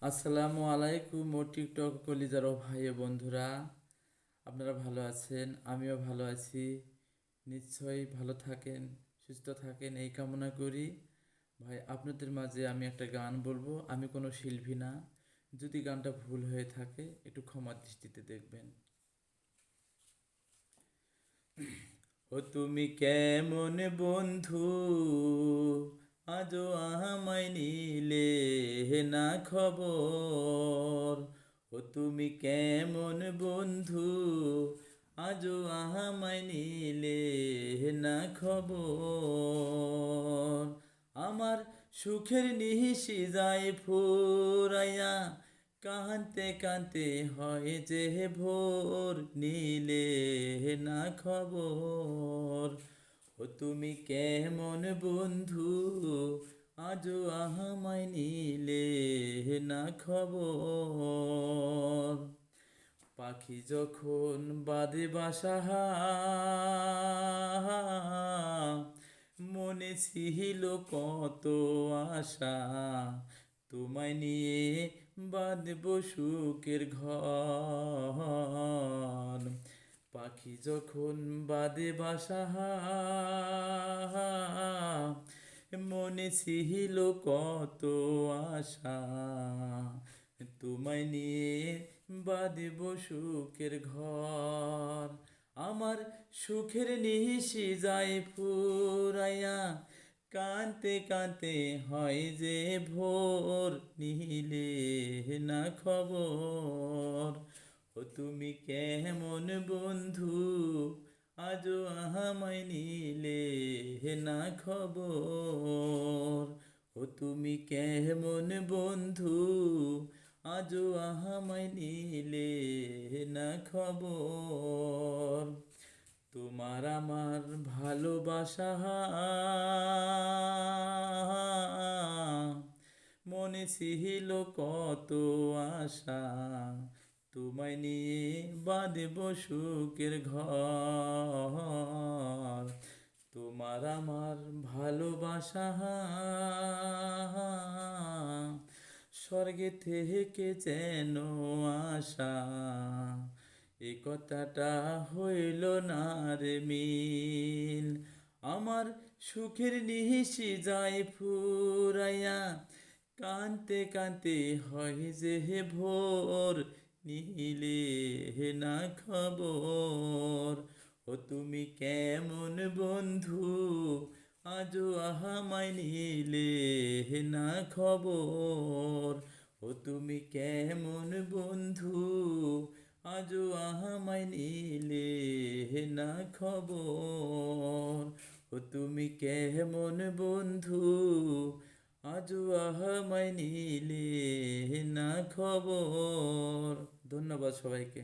আসসালামু আলাইকুম ও টিকটক কলিজার ও ভাই ও বন্ধুরা, আপনারা ভালো আছেন? আমিও ভালো আছি। নিশ্চয়ই ভালো থাকেন, সুস্থ থাকেন এই কামনা করি। ভাই, আপনাদের মাঝে আমি একটা গান বলবো। আমি কোনো শিল্পী না, যদি গানটা ভুল হয়ে থাকে একটু ক্ষমা দৃষ্টিতে দেখবেন। ও তুমি কেমন বন্ধু, আজও আমায় নিলে না খবর। ও তুমি কেমন বন্ধু, আজও আমায় নিলে না খবর। আমার সুখের নিশি যায় ফুরাইয়া, কাঁদতে কাঁদতে হয় যে ভোর, নিলে না খবর। ও তুমি কেমন বন্ধু, আজও আমায় নিলে না খবর। পাখি যখন বাদে বাসা, মনে ছিল কত আশা, তোমায় নিয়ে বাঁধব সুখের ঘর। পাখি যখন বাদে বাসা, মনে ছিল কত আশা, তোমায় নিয়ে বাঁধব সুখের ঘর। আমার সুখের নিশি যায় ফুরাইয়া, কাঁদতে কাঁদতে হয় যে ভোর, নিলে না খবর। ও তুমি কেমন বন্ধু, আজও আমায় নিলে না খবর। ও তুমি কেমন বন্ধু, আজও আমায় নিলে না খবর। তোমার আমার ভালোবাসা, মনে ছিল কত আশা, তোমায় নিয়ে বাঁধব সুখের ঘর। তোমার আমার ভালোবাসা, স্বর্গে থেকে যেন আসা, এ কথাটা হইল না রে মিল। আমার সুখের নিশি যায় ফুরাইয়া, কাঁদতে কাঁদতে হয় যে ভোর, নিলে না খবর। ও তুমি কেমন বন্ধু, আজও আমায় নিলে না খবর। ও তুমি কেমন বন্ধু, আজও আমায় নিলে না খবর। ও তুমি কেমন বন্ধু, আজও আমায় নিলে না খবর। ধন্যবাদ সবাইকে।